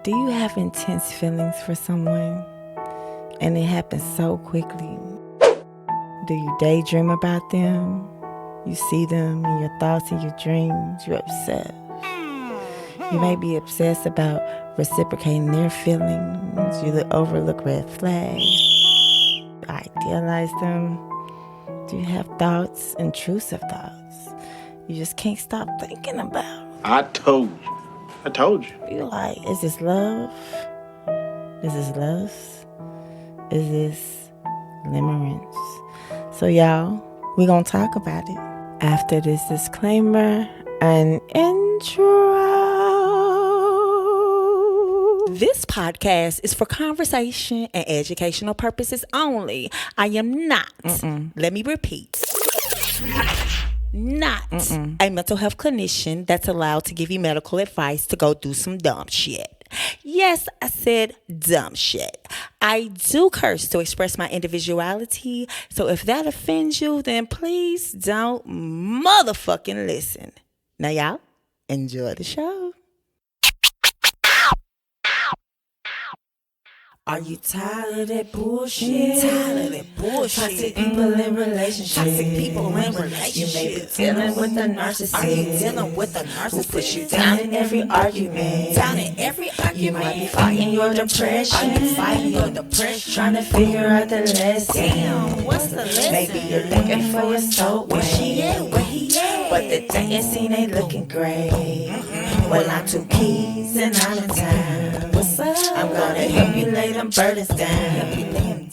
Do you have intense feelings for someone and it happens so quickly? Do you daydream about them? You see them in your thoughts and your dreams. You're obsessed. You may be obsessed about reciprocating their feelings. You overlook red flags. You idealize them. Do you have thoughts, intrusive thoughts, you just can't stop thinking about? I told you. You're like, is this love? Is this lust? Is this limerence? So y'all, we're gonna talk about it after this disclaimer and intro. This podcast is for conversation and educational purposes only. I am not, let me repeat, not a mental health clinician that's allowed to give you medical advice to go do some dumb shit. Yes, I said dumb shit. I do curse to express my individuality, so if that offends you, then please don't motherfucking listen. Now y'all, enjoy the show. Are you tired of that bullshit? Toxic people in relationships. You may be dealing with a narcissist. Are you dealing with a narcissist who puts you down in every argument? You might be fighting your depression. Trying to figure out the lesson. Damn, what's the lesson? Maybe you're looking for your soulmate. Where she at? Where he at? But the dating scene ain't looking great. Well, I'm 2 keys and I'm in town. What's up? I'm gonna help you lay them burdens down.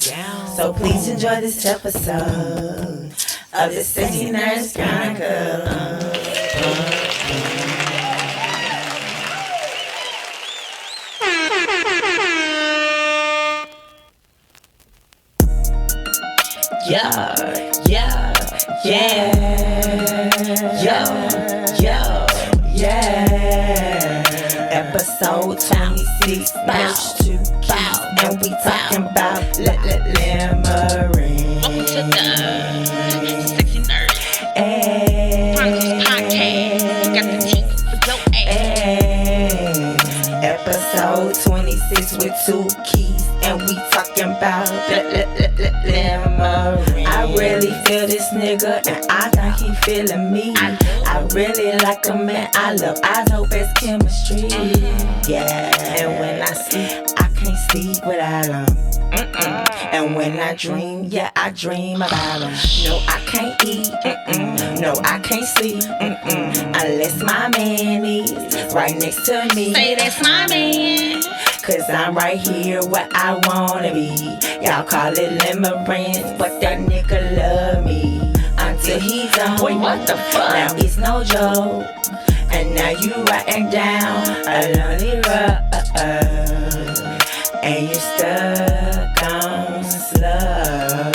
So please enjoy this episode of the 69ers Chronicle. Episode 26, match 2 keys, and we talking about limerence. Welcome to the 69ers Chronicles podcast. You got the teeth for your ass. Episode 26 with 2 keys, and we talking about limerence. I really feel this nigga, and I think he feeling me. I really like him, and I know best chemistry. Yeah, and when I sleep, I can't sleep without him. And when I dream, yeah, I dream about him. No, I can't eat. No, I can't sleep. Unless my man is right next to me. Say that's my man. Cause I'm right here where I wanna be. Y'all call it limerence, but that nigga love me until he's on. Boy, what the fuck? Now it's no joke. And now you writing down a lonely road, and you stuck on slow.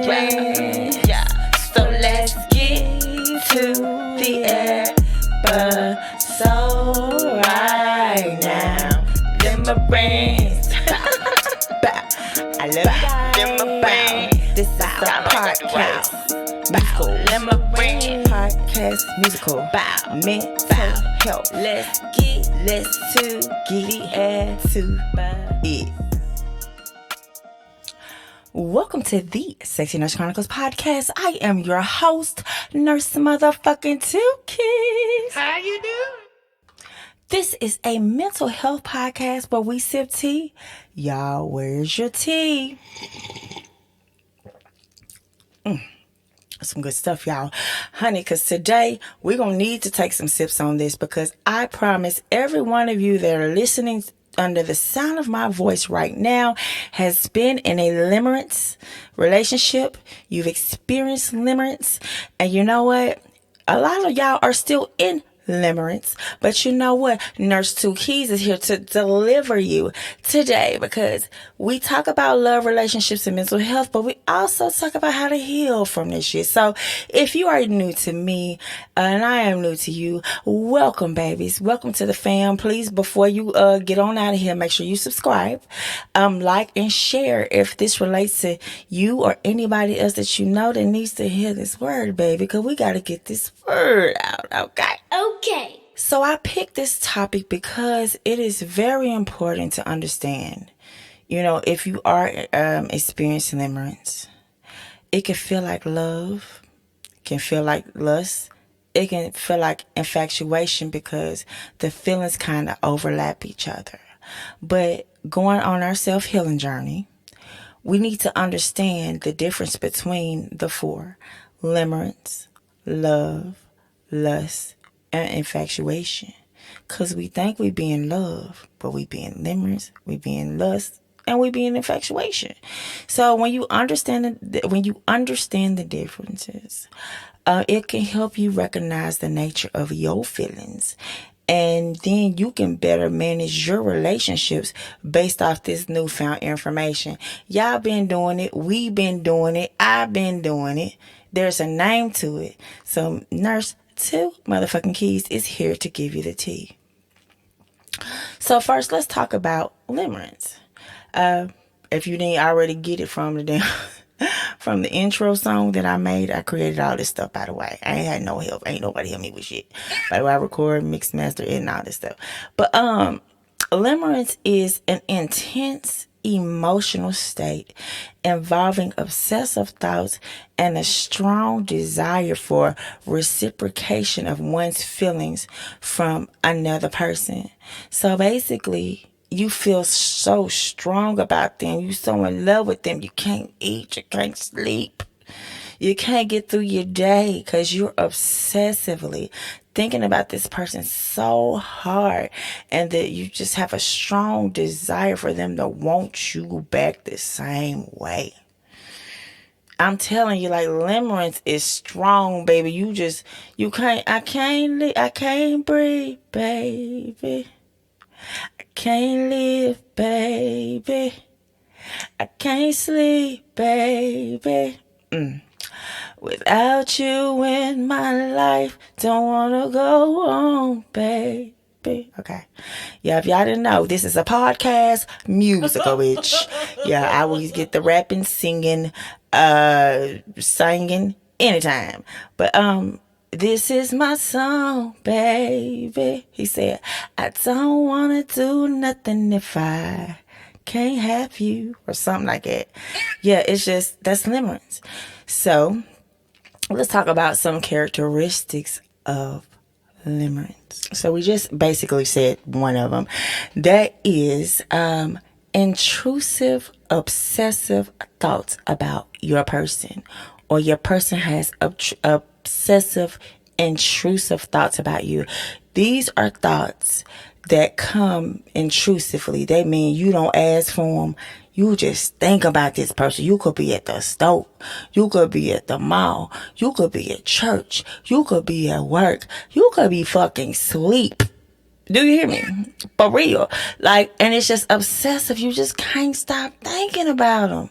Limerence. Yeah. So let's get to the episode right now. Limerence. I love limerence. This is a podcast. Musical. Limerence. Podcast musical. About mental health. Let's get to it. Welcome to the Sexy Nurse Chronicles podcast. I am your host, Nurse Motherfucking 2 Keys. How you doing? This is a mental health podcast where we sip tea. Y'all, where's your tea? Some good stuff, y'all. Honey, because today we're going to need to take some sips on this, because I promise every one of you that are listening under the sound of my voice right now has been in a limerence relationship. You've experienced limerence. And you know what? A lot of y'all are still in Limerence. But you know what? Nurse Two Keys is here to deliver you today, because we talk about love, relationships, and mental health, but we also talk about how to heal from this shit. So if you are new to me and I am new to you, welcome, babies. Welcome to the fam. Please, before you get on out of here, make sure you subscribe, like, and share if this relates to you or anybody else that you know that needs to hear this word, baby, because we got to get this word out, okay? Okay. So I picked this topic because it is very important to understand. You know, if you are experiencing limerence, it can feel like love, can feel like lust, it can feel like infatuation because the feelings kind of overlap each other. But going on our self-healing journey, we need to understand the difference between the four: limerence, love, lust, and infatuation. Because we think we be in love, but we be in limerence, we be in lust, and we be in infatuation. So when you understand the differences, it can help you recognize the nature of your feelings, and then you can better manage your relationships based off this newfound information. Y'all been doing it, we been doing it, I've been doing it. There's a name to it. So Nurse Two motherfucking Keys is here to give you the tea. So first, let's talk about limerence. If you didn't already get it from the damn from the intro song that I made, I created all this stuff, by the way. I ain't had no help. Ain't nobody help me with shit. By the way, I record, mix, master, and all this stuff. But limerence is an intense emotional state involving obsessive thoughts and a strong desire for reciprocation of one's feelings from another person. So basically, you feel so strong about them. You so in love with them. You can't eat. You can't sleep. You can't get through your day because you're obsessively thinking about this person so hard, and that you just have a strong desire for them to want you back the same way. I'm telling you, like, limerence is strong, baby. I can't breathe, baby. Can't live, baby. I can't sleep, baby. Without you in my life, don't wanna go on, baby. Okay. Yeah, if y'all didn't know, this is a podcast musical, bitch. Yeah, I always get the rapping, singing, singing anytime. But this is my song, baby. He said, I don't wanna do nothing if I can't have you, or something like that. Yeah, it's just, that's limerence. So let's talk about some characteristics of limerence. So we just basically said one of them. That is intrusive, obsessive thoughts about your person, or your person has obsessive, intrusive thoughts about you. These are thoughts that come intrusively. They mean you don't ask for them. You just think about this person. You could be at the store. You could be at the mall. You could be at church. You could be at work. You could be fucking sleep. Do you hear me? For real. Like, and it's just obsessive. You just can't stop thinking about them.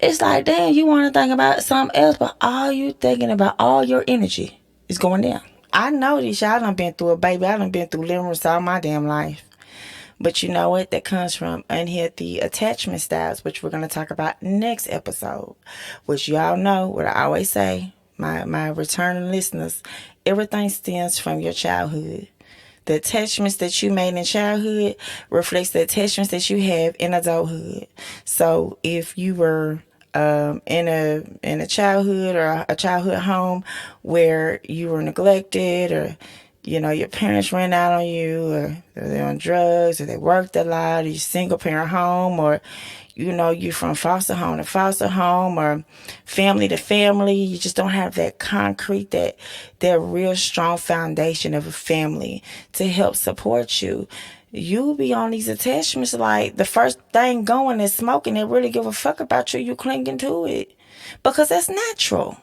It's like, damn, you want to think about something else, but all you thinking about, all your energy is going down. I know this. Y'all done been through it, baby. I done been through limerence all my damn life. But you know what? That comes from unhealthy attachment styles, which we're going to talk about next episode. Which y'all know what I always say, my returning listeners, everything stems from your childhood. The attachments that you made in childhood reflects the attachments that you have in adulthood. So if you were in a childhood or a childhood home where you were neglected, or you know, your parents ran out on you, or they're on drugs, or they worked a lot, or you single parent home, or you know, you're from foster home to foster home, or family to family, you just don't have that concrete, that real strong foundation of a family to help support you. You be on these attachments like the first thing going is smoking. They really give a fuck about you. You clinging to it because that's natural.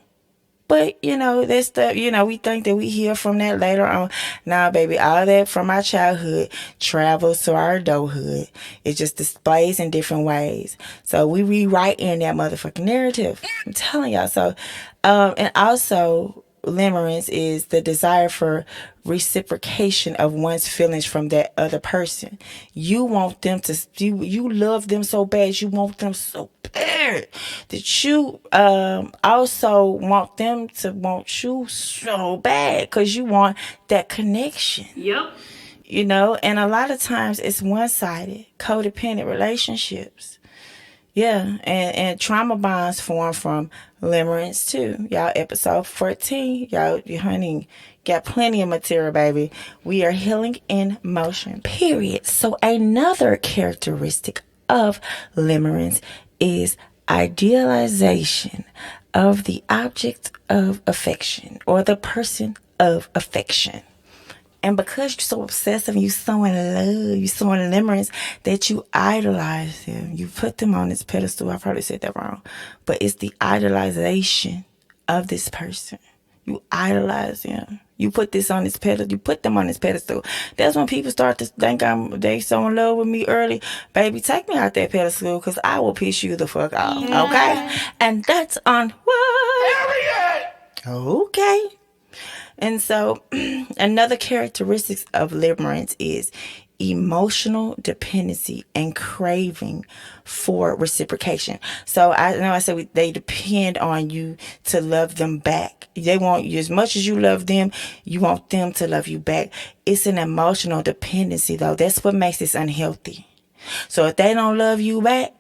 But, that stuff, we think that we hear from that later on. Nah, baby, all that from our childhood travels to our adulthood. It just displays in different ways. So we rewrite in that motherfucking narrative. I'm telling y'all. So, and also, limerence is the desire for reciprocation of one's feelings from that other person. You want them to, you love them so bad, you want them so bad that you also want them to want you so bad because you want that connection. Yep. And a lot of times it's one-sided, codependent relationships. Yeah, and trauma bonds form from limerence too. Y'all, episode 14. Y'all, honey, got plenty of material, baby. We are healing in motion, period. So another characteristic of limerence is idealization of the object of affection or the person of affection. And because you're so obsessive and you're so in love, you're so in limerence that you idolize them. You put them on this pedestal. I probably said that wrong. But it's the idolization of this person. You idolize them. You put this on this pedestal. You put them on this pedestal. That's when people start to think they so in love with me early. Baby, take me out that pedestal because I will piss you the fuck off. Yeah. Okay? And that's on what? Harriet! Okay. And so another characteristic of limerence is emotional dependency and craving for reciprocation. So I know I said they depend on you to love them back. They want you as much as you love them, you want them to love you back. It's an emotional dependency though. That's what makes this unhealthy. So if they don't love you back,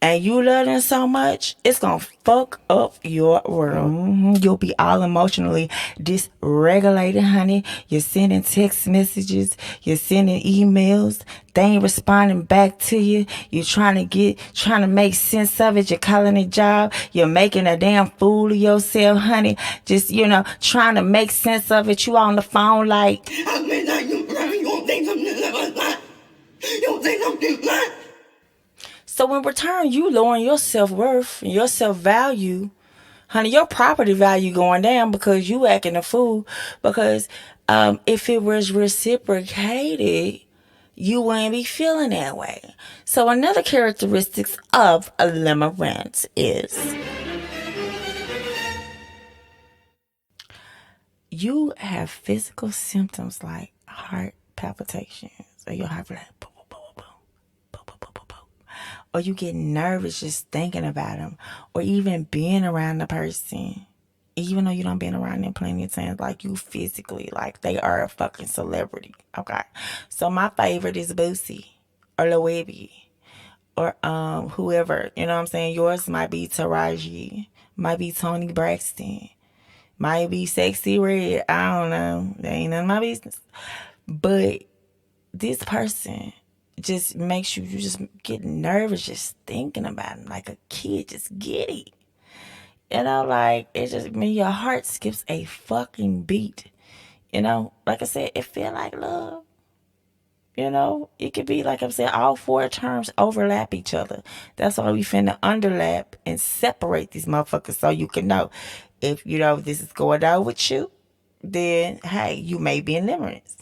and you love them so much, it's going to fuck up your world. Mm-hmm. You'll be all emotionally dysregulated, honey. You're sending text messages. You're sending emails. They ain't responding back to you. You're trying to make sense of it. You're calling a job. You're making a damn fool of yourself, honey. Just, trying to make sense of it. You on the phone like, you don't think something like. So in return, you lowering your self-worth and your self-value. Honey, your property value going down because you acting a fool. Because if it was reciprocated, you wouldn't be feeling that way. So another characteristic of a limerence is you have physical symptoms like heart palpitations, or your heart like boom, boom, boom, boom, boom, boom, boom, boom. Or you get nervous just thinking about them, or even being around the person, even though you don't been around them plenty of times, like you physically, like they are a fucking celebrity. Okay, so my favorite is Boosie or Lil Webby or whoever. You know what I'm saying? Yours might be Taraji, might be Toni Braxton, might be Sexy Red. I don't know. That ain't none of my business. But this person just makes you just get nervous just thinking about it, like a kid, just giddy. Like it just your heart skips a fucking beat. Like I said, it feel like love. It could be like I'm saying, all four terms overlap each other. That's why we finna underlap and separate these motherfuckers so you can know if this is going on with you, then hey, you may be in limerence.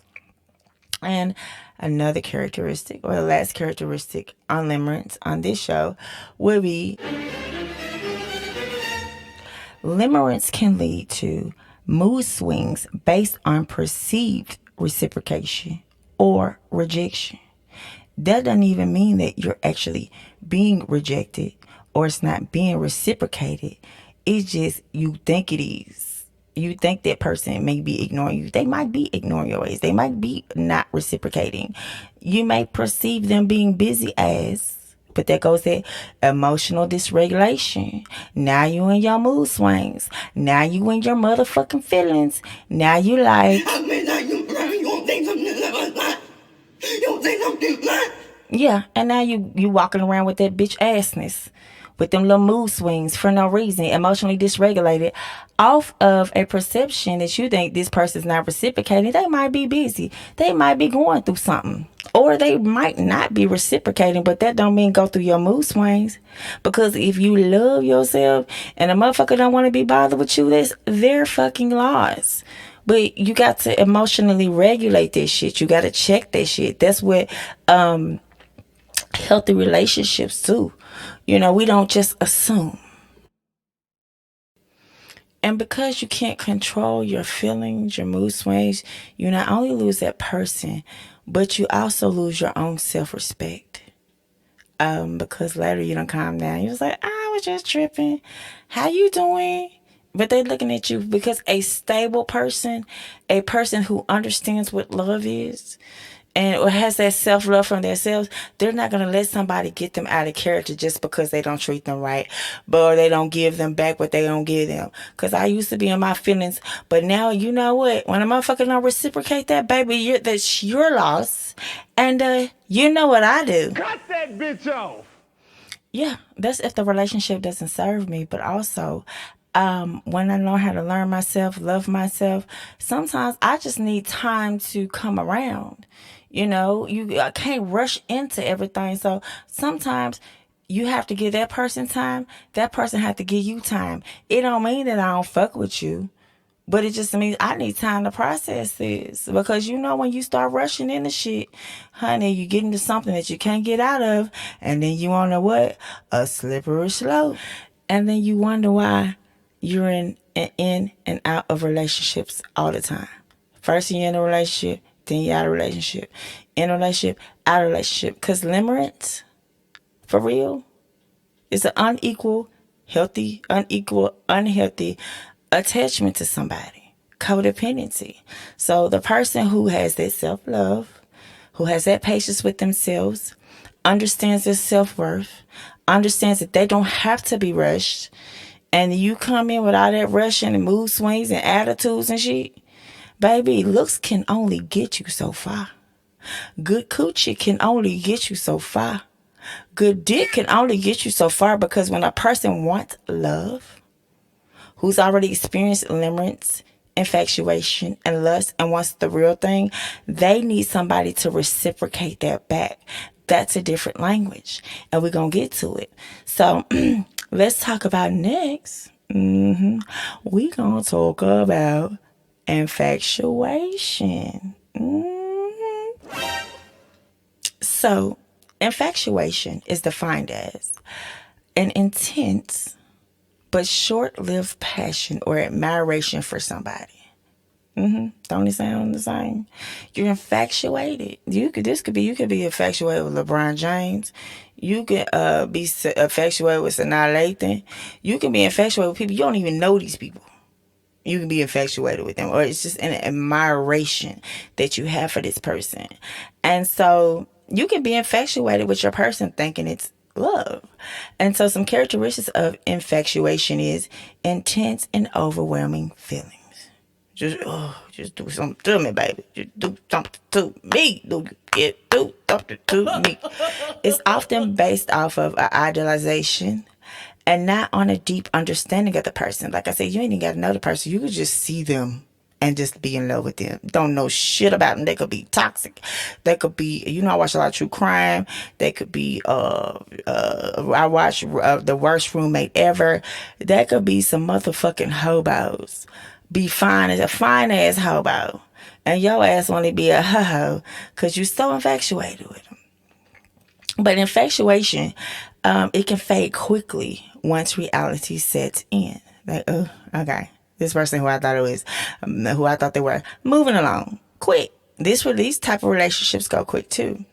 And another characteristic, or the last characteristic on limerence on this show, would be limerence can lead to mood swings based on perceived reciprocation or rejection. That doesn't even mean that you're actually being rejected or it's not being reciprocated. It's just you think it is. You think that person may be ignoring you. They might be ignoring your ways. They might be not reciprocating. You may perceive them being busy as, but that goes to emotional dysregulation. Now you in your mood swings. Now you in your motherfucking feelings. Now you like, yeah, and now you walking around with that bitch assness. with them little mood swings for no reason, emotionally dysregulated, off of a perception that you think this person's not reciprocating. They might be busy. They might be going through something. Or they might not be reciprocating, but that don't mean go through your mood swings. Because if you love yourself and a motherfucker don't want to be bothered with you, that's their fucking loss. But you got to emotionally regulate this shit. You got to check that shit. That's what healthy relationships too. You know, we don't just assume. And because you can't control your feelings, your mood swings, you not only lose that person, but you also lose your own self-respect. Because later you don't calm down. You was like, I was just tripping. How you doing? But they looking at you because a stable person, a person who understands what love is, and or has that self-love from themselves, they're not going to let somebody get them out of character just because they don't treat them right, or they don't give them back what they don't give them. Because I used to be in my feelings, but now, you know what? When a motherfucker don't reciprocate that, baby, that's your loss. And you know what I do. Cut that bitch off. Yeah, that's if the relationship doesn't serve me. But also, when I know how to learn myself, love myself, sometimes I just need time to come around. You know, I can't rush into everything. So sometimes you have to give that person time. That person have to give you time. It don't mean that I don't fuck with you, but it just means I need time to process this. Because you know, when you start rushing into shit, honey, you get into something that you can't get out of. And then you on a slippery slope. And then you wonder why you're in and out of relationships all the time. First you're in a relationship, then you're out of relationship. In a relationship, out of relationship. Because limerence, for real, is an unequal, unhealthy attachment to somebody. Codependency. So the person who has that self-love, who has that patience with themselves, understands their self-worth, understands that they don't have to be rushed, and you come in with all that rushing and mood swings and attitudes and shit, baby, looks can only get you so far. Good coochie can only get you so far. Good dick can only get you so far, because when a person wants love, who's already experienced limerence, infatuation, and lust, and wants the real thing, they need somebody to reciprocate that back. That's a different language, and we're going to get to it. So let's talk about next. We're going to talk about infatuation. So infatuation is defined as an intense but short-lived passion or admiration for somebody. Don't it sound the same? You're infatuated. You could be infatuated with LeBron James. You could be infatuated with Sanaa Lathan. You can be infatuated with people you don't even know these people. You can be infatuated with them, or it's just an admiration that you have for this person. And so you can be infatuated with your person thinking it's love. And so some characteristics of infatuation is intense and overwhelming feelings. Just do something to me, baby. Just do something to me. Do something to me. It's often based off of an idealization and not on a deep understanding of the person. Like I said, you ain't even got to know the person. You could just see them and just be in love with them. Don't know shit about them. They could be toxic. They could be, I watch a lot of true crime. They could be, I watch The Worst Roommate Ever. That could be some motherfucking hobos. Be fine as a fine ass hobo. And your ass want to be a ho-ho because you're so infatuated with them. But infatuation, it can fade quickly once reality sets in. Like, oh, okay. This person who I thought they were, moving along quick. These type of relationships go quick too.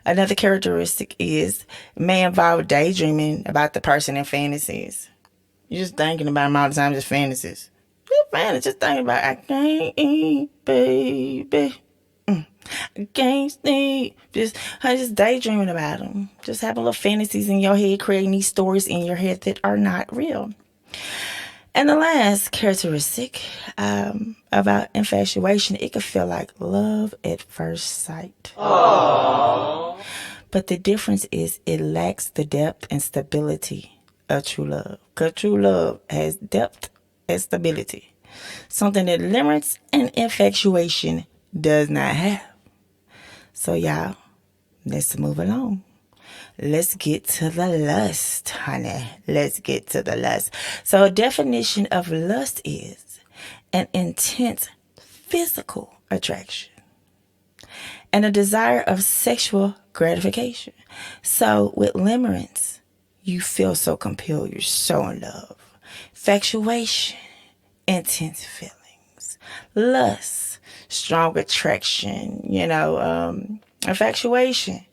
Another characteristic is may involve daydreaming about the person in fantasies. You're just thinking about them all the time, just fantasies. Just thinking about, I can't eat, baby. I can't sleep. Just daydreaming about them. Just having little fantasies in your head, creating these stories in your head that are not real. And the last characteristic about infatuation, it could feel like love at first sight. Aww. But the difference is it lacks the depth and stability of true love. Because true love has depth and stability. Something that limerence and infatuation does not have. So y'all, let's move along. Let's get to the lust, honey. Let's get to the lust. So a definition of lust is an intense physical attraction and a desire of sexual gratification. So with limerence, you feel so compelled, you're so in love. Infatuation, intense feelings. Lust, strong attraction, infatuation.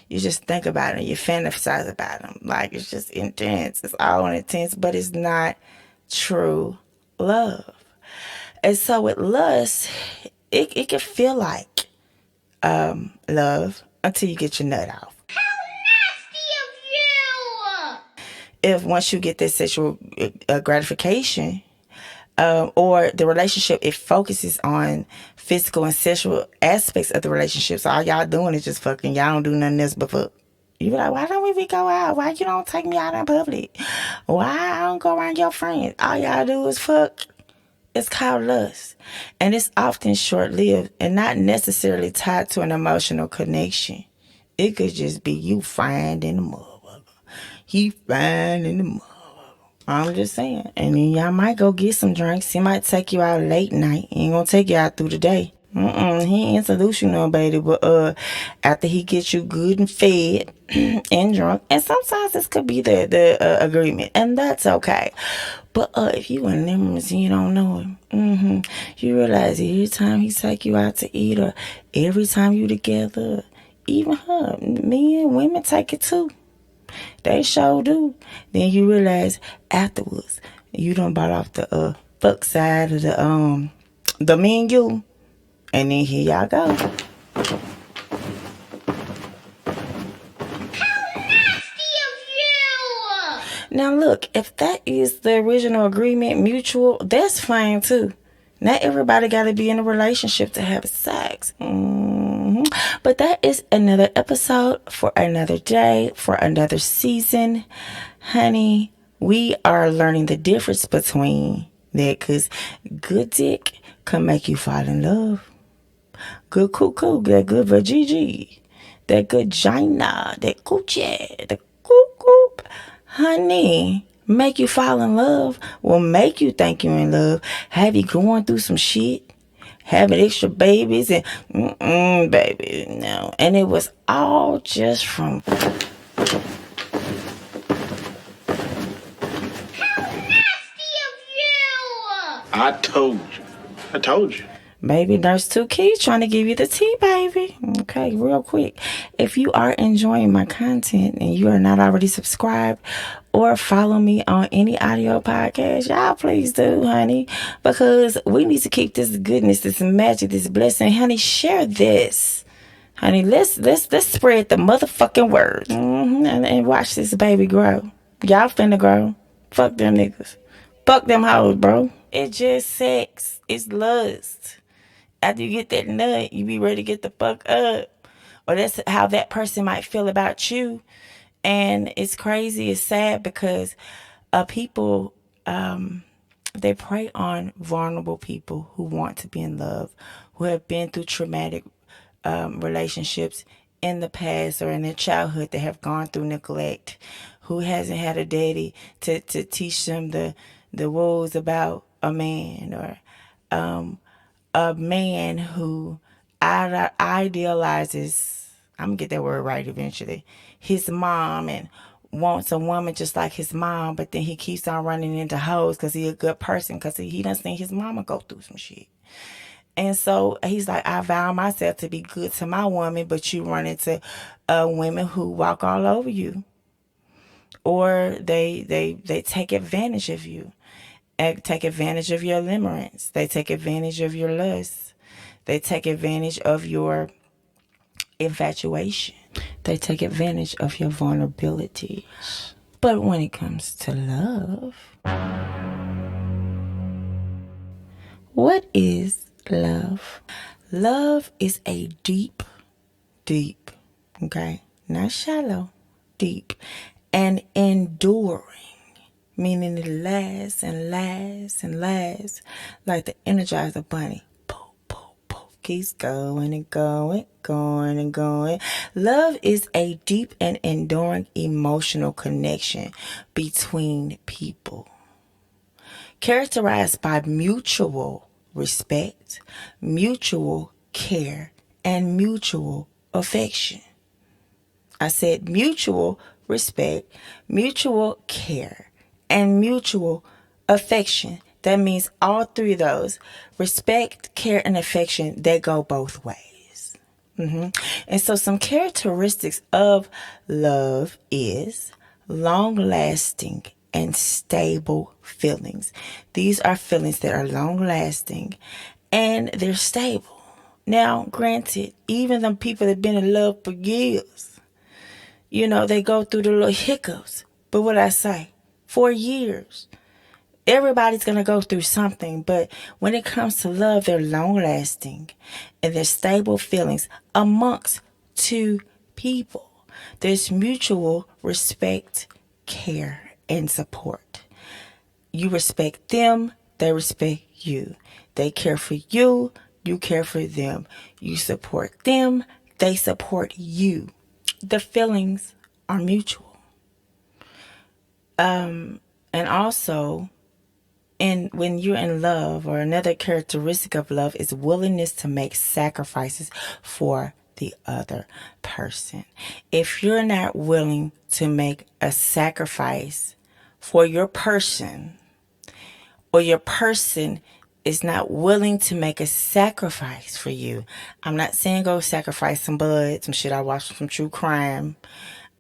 You just think about it, you fantasize about them. Like, it's just intense. It's all intense, but it's not true love. And so with lust, it can feel like love until you get your nut off. If once you get this sexual gratification, or the relationship, it focuses on physical and sexual aspects of the relationship. So all y'all doing is just fucking. Y'all don't do nothing else but fuck. You be like, why don't we go out? Why you don't take me out in public? Why I don't go around your friends? All y'all do is fuck. It's called lust. And it's often short-lived and not necessarily tied to an emotional connection. It could just be you finding the motherfucker. He finding the motherfucker. I'm just saying. And then y'all might go get some drinks. He might take you out late night. He ain't gonna take you out through the day. He ain't introduce you nobody, but after he gets you good and fed and drunk, and sometimes this could be the agreement, and that's okay. But if you in limerence and you don't know him, you realize every time he take you out to eat, or every time you together, even her, men, women take it too. They sure do. Then you realize afterwards you done bought off the fuck side of the menu. And then here y'all go. Now look, if that is the original agreement, mutual, that's fine too. Not everybody got to be in a relationship to have sex. But that is another episode for another day, for another season. Honey, we are learning the difference between that, because good dick can make you fall in love. Good cuckoo, that good vajiji, that good gina, that coochie, the cuckoo, honey, make you fall in love, will make you think you're in love, have you going through some shit, having extra babies, and baby, no. And it was all just from I told you. Baby Nurse 2 Keys trying to give you the tea, baby. Okay, real quick. If you are enjoying my content and you are not already subscribed or follow me on any audio podcast, y'all please do, honey. Because we need to keep this goodness, this magic, this blessing. Honey, share this. Honey, let's spread the motherfucking word. And watch this baby grow. Y'all finna grow. Fuck them niggas. Fuck them hoes, bro. It's just sex. It's lust. After you get that nut, you be ready to get the fuck up. Or that's how that person might feel about you. And it's crazy, it's sad, because people, they prey on vulnerable people who want to be in love, who have been through traumatic relationships in the past or in their childhood, that have gone through neglect, who hasn't had a daddy to teach them the rules about a man, or a man who idealizes, I'm gonna get that word right eventually, his mom, and wants a woman just like his mom, but then he keeps on running into hoes because he's a good person, because he done seen his mama go through some shit. And so he's like, I vow myself to be good to my woman, but you run into women who walk all over you, or they take advantage of you, and take advantage of your limerence. They take advantage of your lust. They take advantage of your infatuation. They take advantage of your vulnerability. But when it comes to love, what is love? Love is a deep, okay, not shallow, deep, and enduring meaning it lasts and lasts and lasts like the Energizer Bunny. Keeps going and going, going and going. Love is a deep and enduring emotional connection between people, characterized by mutual respect, mutual care, and mutual affection. I said mutual respect, mutual care, and mutual affection. That means all three of those, respect, care, and affection, they go both ways. And so some characteristics of love is long-lasting and stable feelings. These are feelings that are long-lasting and they're stable. Now, granted, even the people that have been in love for years, they go through the little hiccups. But what I say, for years, everybody's going to go through something. But when it comes to love, they're long-lasting and they're stable feelings amongst two people. There's mutual respect, care, and support. You respect them, they respect you. They care for you, you care for them. You support them, they support you. The feelings are mutual. And also, when you're in love, or another characteristic of love is willingness to make sacrifices for the other person. If you're not willing to make a sacrifice for your person, or your person is not willing to make a sacrifice for you. I'm not saying go sacrifice some blood, some shit I watched from true crime.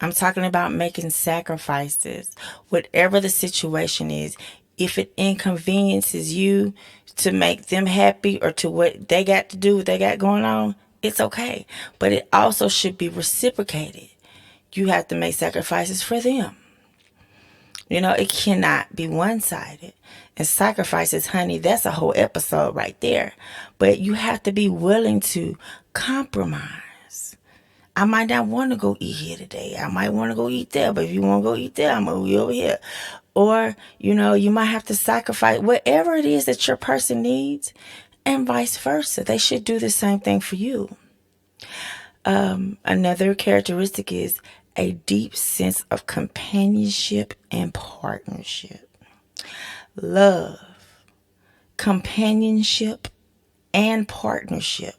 I'm talking about making sacrifices. Whatever the situation is, if it inconveniences you to make them happy or to what they got to do, what they got going on, it's okay. But it also should be reciprocated. You have to make sacrifices for them. It cannot be one-sided. And sacrifices, honey, that's a whole episode right there. But you have to be willing to compromise. I might not want to go eat here today. I might want to go eat there. But if you want to go eat there, I'm going to be over here. Or, you might have to sacrifice whatever it is that your person needs, and vice versa. They should do the same thing for you. Another characteristic is a deep sense of companionship and partnership. Love, companionship, and partnership.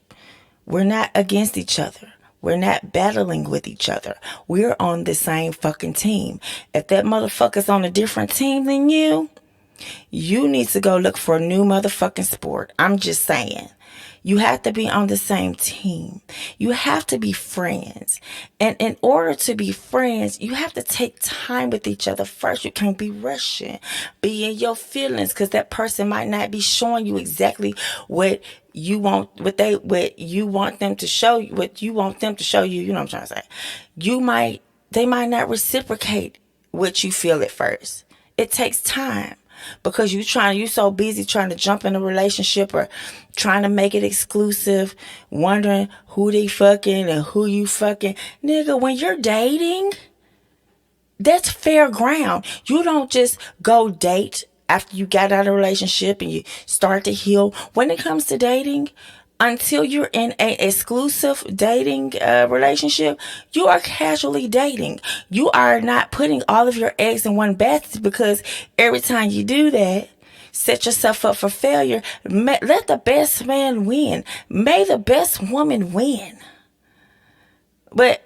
We're not against each other. We're not battling with each other. We're on the same fucking team. If that motherfucker's on a different team than you need to go look for a new motherfucking sport. I'm just saying. You have to be on the same team. You have to be friends. And in order to be friends, you have to take time with each other first. You can't be rushing. Be in your feelings, because that person might not be showing you exactly what you want, what you want them to show you, what you want them to show you. You know what I'm trying to say. They might not reciprocate what you feel at first. It takes time. Because you so busy trying to jump in a relationship or trying to make it exclusive, wondering who they fucking and who you fucking. Nigga, when you're dating, that's fair ground. You don't just go date after you got out of a relationship and you start to heal. When it comes to dating, until you're in an exclusive dating relationship, you are casually dating. You are not putting all of your eggs in one basket, because every time you do that, set yourself up for failure. Let the best man win. May the best woman win. But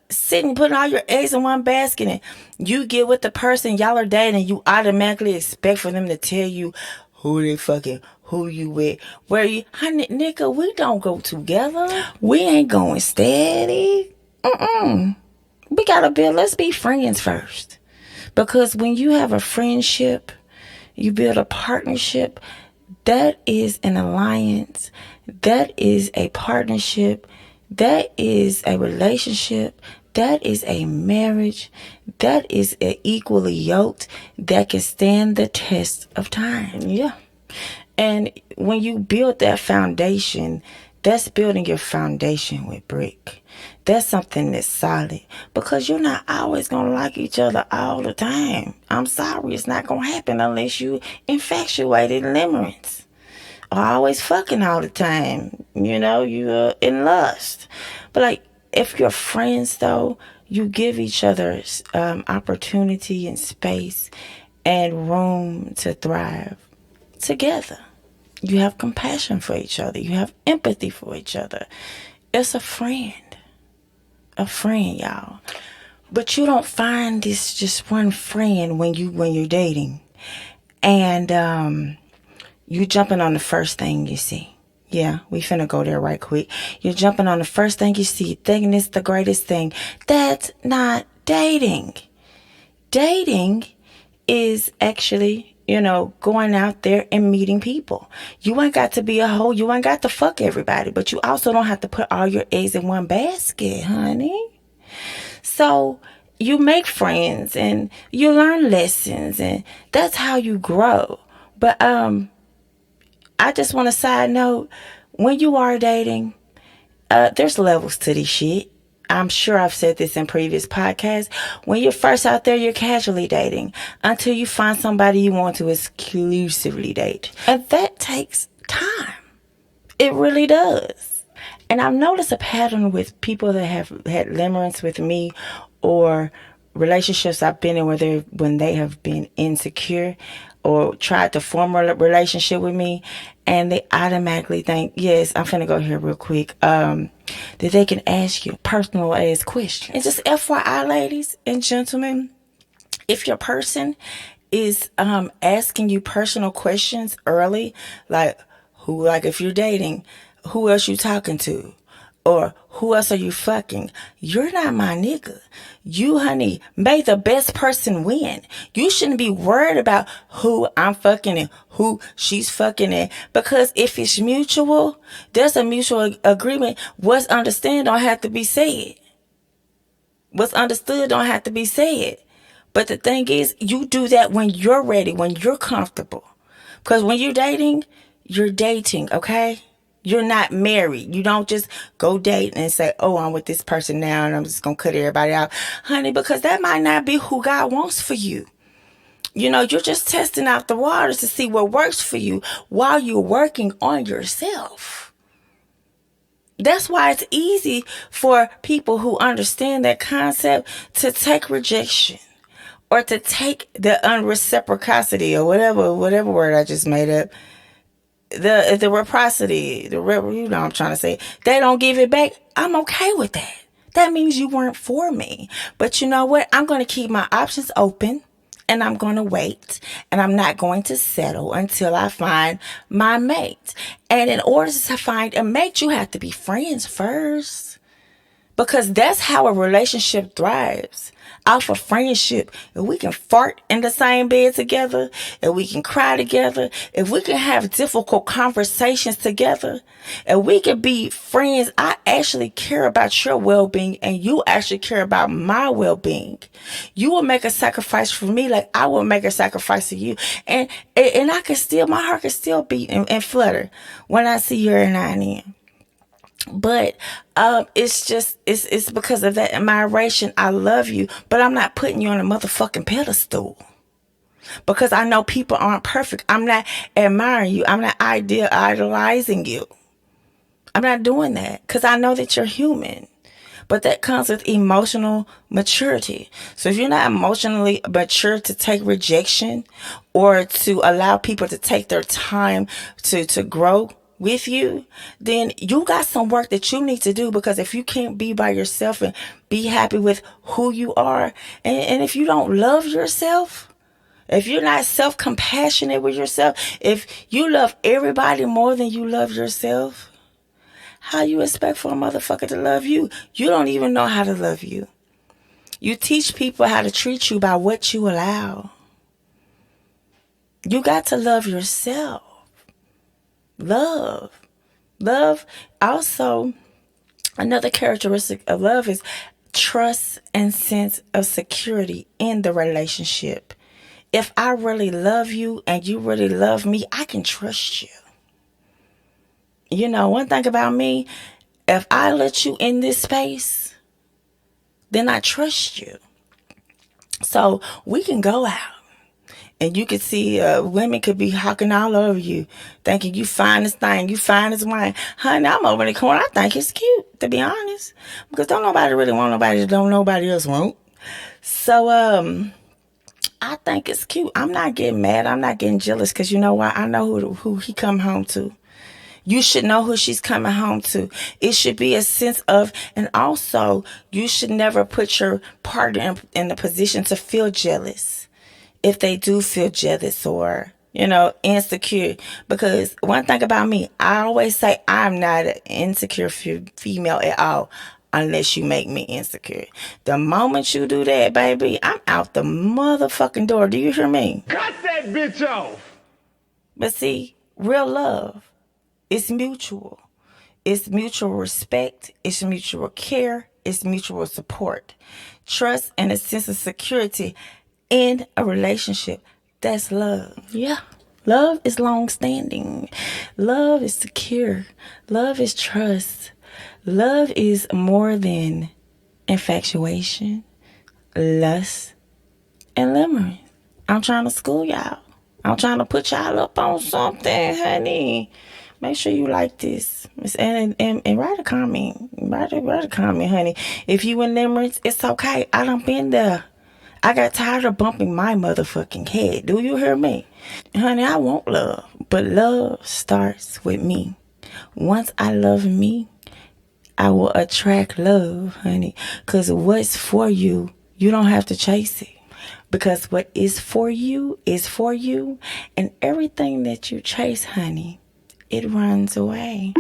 sitting, putting all your eggs in one basket, and you get with the person y'all are dating, you automatically expect for them to tell you who they fucking, who you with, where you, honey, nigga, we don't go together. We ain't going steady. We gotta let's be friends first. Because when you have a friendship, you build a partnership, that is an alliance, that is a partnership, that is a relationship, that is a marriage, that is equally yoked, that can stand the test of time. Yeah. And when you build that foundation, That's building your foundation with brick. That's something that's solid, because you're not always gonna like each other all the time. I'm sorry, it's not gonna happen unless you infatuated limerence, or always fucking all the time. You're in lust. But like, if you're friends though, you give each other opportunity and space and room to thrive together. You have compassion for each other. You have empathy for each other. It's a friend. A friend, y'all. But you don't find this just one friend when you're dating. And you jumping on the first thing you see. Yeah, we finna go there right quick. You're jumping on the first thing you see, thinking it's the greatest thing. That's not dating. Dating is actually, going out there and meeting people. You ain't got to be a hoe. You ain't got to fuck everybody. But you also don't have to put all your eggs in one basket, honey. So you make friends and you learn lessons, and that's how you grow. But I just want to side note, when you are dating, there's levels to this shit. I'm sure I've said this in previous podcasts. When you're first out there, you're casually dating until you find somebody you want to exclusively date. And that takes time. It really does. And I've noticed a pattern with people that have had limerence with me, or relationships I've been in when they have been insecure or tried to form a relationship with me, and they automatically think, yes, I'm finna go here real quick, that they can ask you personal ass questions. And just FYI, ladies and gentlemen, if your person is asking you personal questions early, like if you're dating, who else you talking to? Or who else are you fucking? You're not my nigga. You, honey, may the best person win. You shouldn't be worried about who I'm fucking and who she's fucking in. Because if it's mutual, there's a mutual agreement. What's understood don't have to be said. What's understood don't have to be said. But the thing is, you do that when you're ready, when you're comfortable. Because when you're dating, okay? You're not married. You don't just go date and say, oh, I'm with this person now and I'm just going to cut everybody out. Honey, because that might not be who God wants for you. You're just testing out the waters to see what works for you while you're working on yourself. That's why it's easy for people who understand that concept to take rejection, or to take the unreciprocity, or whatever word I just made up. The reciprocity, I'm trying to say, they don't give it back. I'm okay with that. That means you weren't for me. But you know what? I'm going to keep my options open, and I'm going to wait, and I'm not going to settle until I find my mate. And in order to find a mate, you have to be friends first, because that's how a relationship thrives. Off of friendship. If we can fart in the same bed together, if we can cry together, if we can have difficult conversations together, if we can be friends, I actually care about your well-being and you actually care about my well-being. You will make a sacrifice for me like I will make a sacrifice for you. And I can still, my heart can still beat and flutter when I see you every now and then. But it's because of that admiration. I love you, but I'm not putting you on a motherfucking pedestal, because I know people aren't perfect. I'm not admiring you. I'm not idolizing you. I'm not doing that, because I know that you're human. But that comes with emotional maturity. So if you're not emotionally mature to take rejection, or to allow people to take their time to grow with you, then you got some work that you need to do. Because if you can't be by yourself and be happy with who you are, and if you don't love yourself, if you're not self-compassionate with yourself, if you love everybody more than you love yourself, how you expect for a motherfucker to love you? You don't even know how to love you. You teach people how to treat you by what you allow. You got to love yourself. Love. Also, another characteristic of love is trust and sense of security in the relationship. If I really love you and you really love me, I can trust you. You know, one thing about me, if I let you in this space, then I trust you. So we can go out. And you could see women could be hawking all over you, thinking you fine as thing, you fine as wine. Honey, I'm over in the corner. I think it's cute, to be honest. Because don't nobody really want nobody that don't nobody else want. So, I think it's cute. I'm not getting mad. I'm not getting jealous because you know what? I know who he come home to. You should know who she's coming home to. It should be a sense of, and also, you should never put your partner in the position to feel jealous if they do feel jealous or, you know, insecure. Because one thing about me, I always say I'm not an insecure female at all unless you make me insecure. The moment you do that, baby, I'm out the motherfucking door. Do you hear me? Cut that bitch off! But see, real love is mutual. It's mutual respect. It's mutual care. It's mutual support. Trust and a sense of security in a relationship. That's love. Yeah. Love is long-standing. Love is secure. Love is trust. Love is more than infatuation, lust, and limerence. I'm trying to school y'all. I'm trying to put y'all up on something, honey. Make sure you like this. And write a comment. Write a comment, honey. If you in limerence, it's okay. I done been there. I got tired of bumping my motherfucking head. Do you hear me? Honey, I want love. But love starts with me. Once I love me, I will attract love, honey. Because what's for you, you don't have to chase it. Because what is for you is for you. And everything that you chase, honey, it runs away.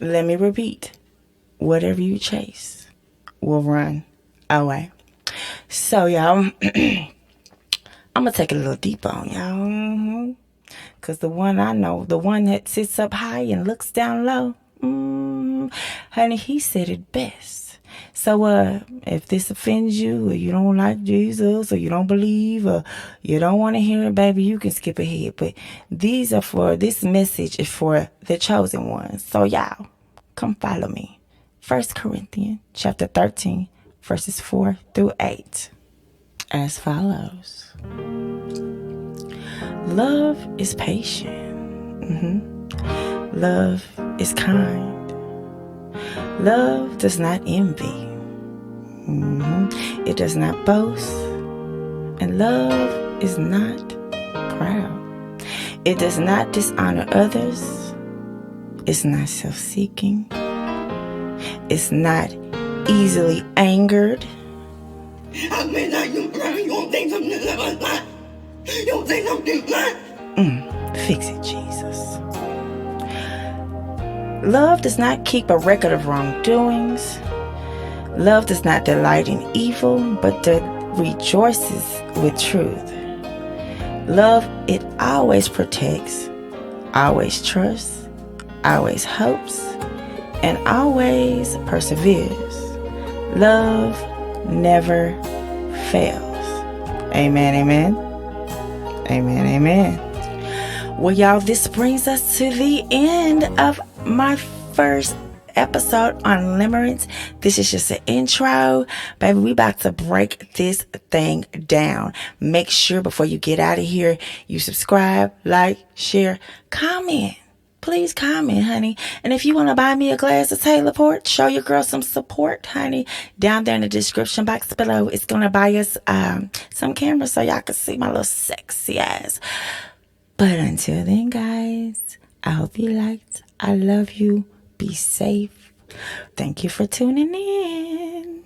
Let me repeat. Whatever you chase will run away. So, y'all, I'm going to take it a little deeper on y'all. Because the one I know, the one that sits up high and looks down low, honey, he said it best. So, if this offends you, or you don't like Jesus, or you don't believe, or you don't want to hear it, baby, you can skip ahead. But this message is for the chosen ones. So, y'all, come follow me. 1 Corinthians chapter 13, verses 4 through 8. As follows. Love is patient. Love is kind. Love does not envy. It does not boast. And love is not proud. It does not dishonor others. It's not self-seeking. It's not easily angered. I mean, you don't think something like you don't think something like Fix it, Jesus. Love does not keep a record of wrongdoings. Love does not delight in evil, but rejoices with truth. Love, it always protects, always trusts, always hopes, and always perseveres. Love never fails. Amen, amen. Amen, amen. Well, y'all, this brings us to the end of my first episode on limerence. This is just an intro. Baby, we about to break this thing down. Make sure before you get out of here, you subscribe, like, share, comment. Please comment, honey. And if you want to buy me a glass of Taylor Port, show your girl some support, honey. Down there in the description box below, it's going to buy us some cameras so y'all can see my little sexy ass. But until then, guys, I hope you liked. I love you. Be safe. Thank you for tuning in.